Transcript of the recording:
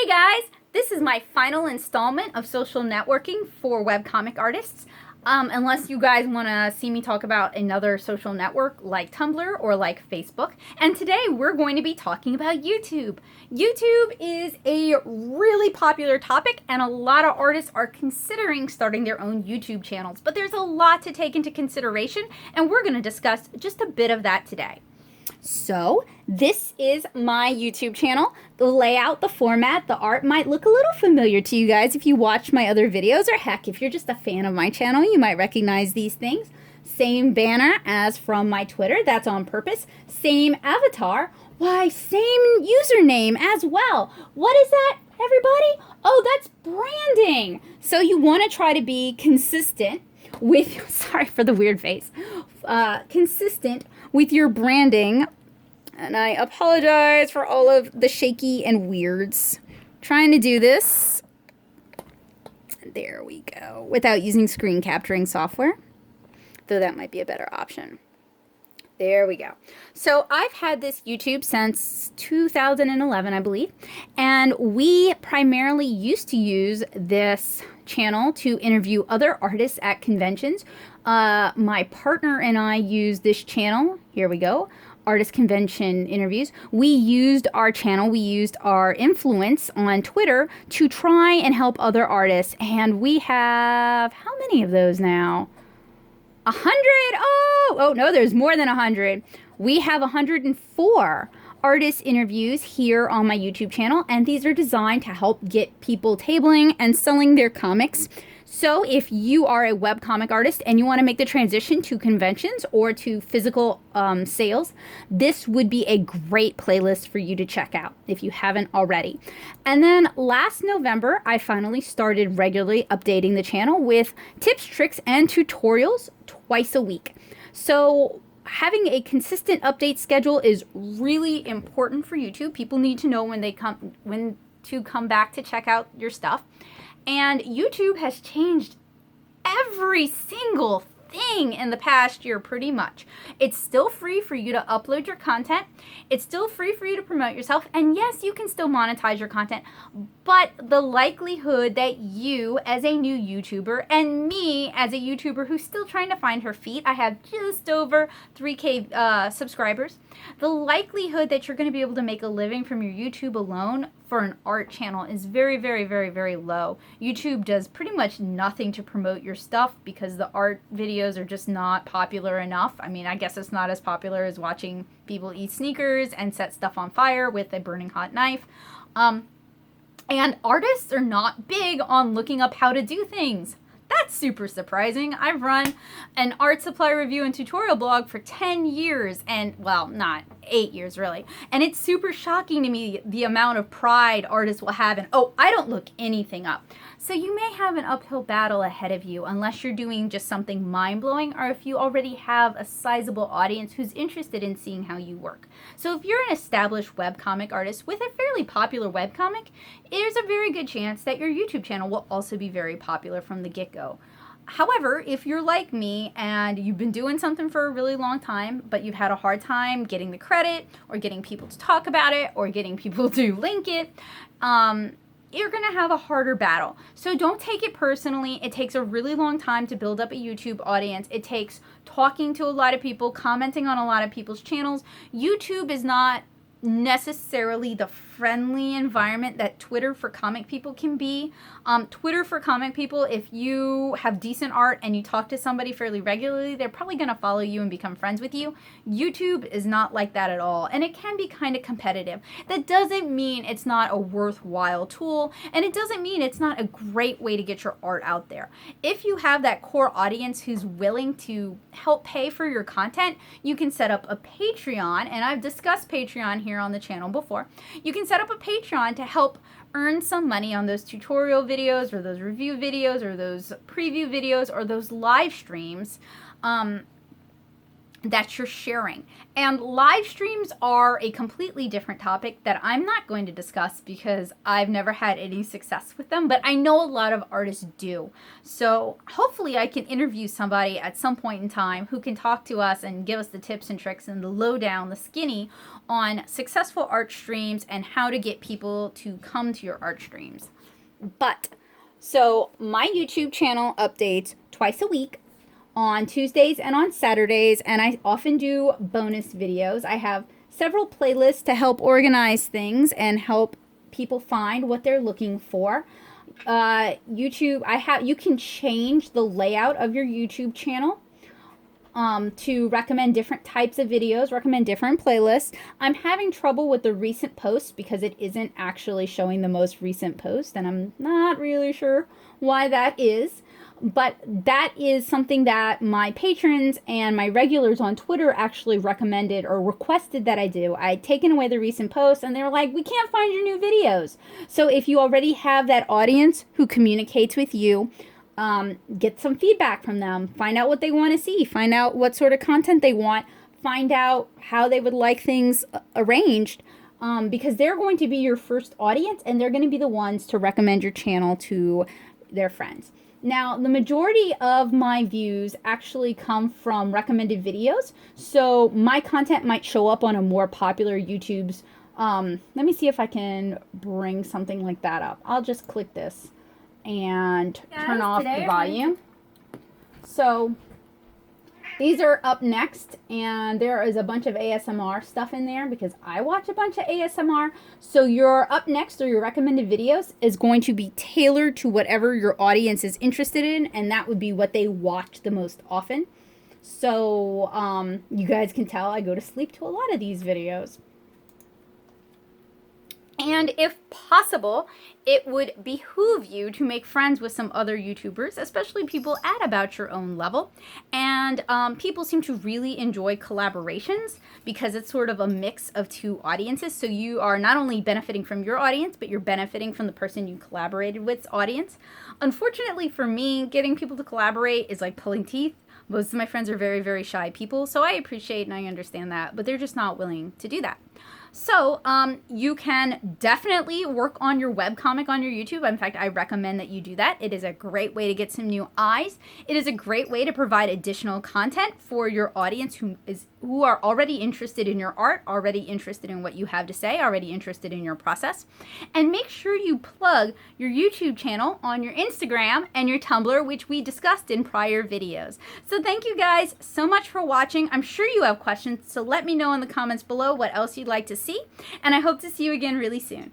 Hey guys, this is my final installment of social networking for webcomic artists. Unless you guys want to see me talk about another social network like Tumblr or like Facebook. And today we're going to be talking about YouTube. YouTube is a really popular topic and a lot of artists are considering starting their own YouTube channels. But there's a lot to take into consideration and we're going to discuss just a bit of that today. So this is my YouTube channel. The layout, the format, the art might look a little familiar to you guys if you watch my other videos, or heck, if you're just a fan of my channel, you might recognize these things. Same banner as from my Twitter, that's on purpose. Same avatar, why, same username as well. What is that, everybody? Oh, that's branding. So you want to try to be consistent with, sorry for the weird face, consistent with your branding. And I apologize for all of the shaky and weirds. Trying to do this. There we go. Without using screen capturing software. Though that might be a better option. There we go. So I've had this YouTube since 2011, I believe. And we primarily used to use this channel to interview other artists at conventions. My partner and I used this channel. Here we go. Artist convention interviews. We used our channel, we used our influence on Twitter to try and help other artists. And we have, how many of those now? 100? Oh no, there's more than 100. We have 104 artist interviews here on my YouTube channel, and these are designed to help get people tabling and selling their comics. So if you are a webcomic artist and you want to make the transition to conventions or to physical sales, this would be a great playlist for you to check out if you haven't already. And then last November, I finally started regularly updating the channel with tips, tricks, and tutorials twice a week. So having a consistent update schedule is really important for YouTube. People need to know when to come back to check out your stuff. And YouTube has changed every single thing in the past year pretty much. It's still free for you to upload your content. It's still free for you to promote yourself. And yes, you can still monetize your content. But the likelihood that you as a new YouTuber and me as a YouTuber who's still trying to find her feet, I have just over 3K subscribers. The likelihood that you're going to be able to make a living from your YouTube alone for an art channel is very, very, very, very low. YouTube does pretty much nothing to promote your stuff because the art videos are just not popular enough. I mean, I guess it's not as popular as watching people eat sneakers and set stuff on fire with a burning hot knife. And artists are not big on looking up how to do things. That's super surprising. I've run an art supply review and tutorial blog for 10 years and, well, not 8 years really. And it's super shocking to me the amount of pride artists will have in, oh, I don't look anything up. So you may have an uphill battle ahead of you unless you're doing just something mind-blowing or if you already have a sizable audience who's interested in seeing how you work. So if you're an established webcomic artist with a fairly popular webcomic, there's a very good chance that your YouTube channel will also be very popular from the get-go. However, if you're like me and you've been doing something for a really long time, but you've had a hard time getting the credit or getting people to talk about it or getting people to link it, you're going to have a harder battle. So don't take it personally. It takes a really long time to build up a YouTube audience. It takes talking to a lot of people, commenting on a lot of people's channels. YouTube is not necessarily the friendly environment that Twitter for comic people can be. Twitter for comic people, if you have decent art and you talk to somebody fairly regularly, they're probably going to follow you and become friends with you. YouTube is not like that at all, and it can be kind of competitive. That doesn't mean it's not a worthwhile tool, and it doesn't mean it's not a great way to get your art out there. If you have that core audience who's willing to help pay for your content, you can set up a Patreon, and I've discussed Patreon here on the channel before. You can set up a Patreon to help earn some money on those tutorial videos or those review videos or those preview videos or those live streams that you're sharing. And live streams are a completely different topic that I'm not going to discuss because I've never had any success with them, but I know a lot of artists do. So hopefully I can interview somebody at some point in time who can talk to us and give us the tips and tricks and the lowdown, the skinny on successful art streams and how to get people to come to your art streams. So my YouTube channel updates twice a week, on Tuesdays and on Saturdays, and I often do bonus videos. I have several playlists to help organize things and help people find what they're looking for. YouTube, you can change the layout of your YouTube channel to recommend different types of videos, recommend different playlists. I'm having trouble with the recent posts because it isn't actually showing the most recent post, and I'm not really sure why that is. But that is something that my patrons and my regulars on Twitter actually recommended or requested that I do. I'd taken away the recent posts and they were like, we can't find your new videos. So if you already have that audience who communicates with you, get some feedback from them. Find out what they want to see. Find out what sort of content they want. Find out how they would like things arranged. Because they're going to be your first audience and they're going to be the ones to recommend your channel to their friends. Now, the majority of my views actually come from recommended videos, so my content might show up on a more popular YouTube's. Let me see if I can bring something like that up. I'll just click this and turn off the volume. So these are up next, and there is a bunch of ASMR stuff in there because I watch a bunch of ASMR. So your up next or your recommended videos is going to be tailored to whatever your audience is interested in, and that would be what they watch the most often. So you guys can tell I go to sleep to a lot of these videos. And if possible, it would behoove you to make friends with some other YouTubers, especially people at about your own level. And people seem to really enjoy collaborations because it's sort of a mix of two audiences. So you are not only benefiting from your audience, but you're benefiting from the person you collaborated with's audience. Unfortunately for me, getting people to collaborate is like pulling teeth. Most of my friends are very, very shy people, so I appreciate and I understand that, but they're just not willing to do that. So you can definitely work on your webcomic on your YouTube. In fact, I recommend that you do that. It is a great way to get some new eyes. It is a great way to provide additional content for your audience who are already interested in your art, already interested in what you have to say, already interested in your process. And make sure you plug your YouTube channel on your Instagram and your Tumblr, which we discussed in prior videos. So thank you guys so much for watching. I'm sure you have questions, so let me know in the comments below what else you'd like to see, and I hope to see you again really soon.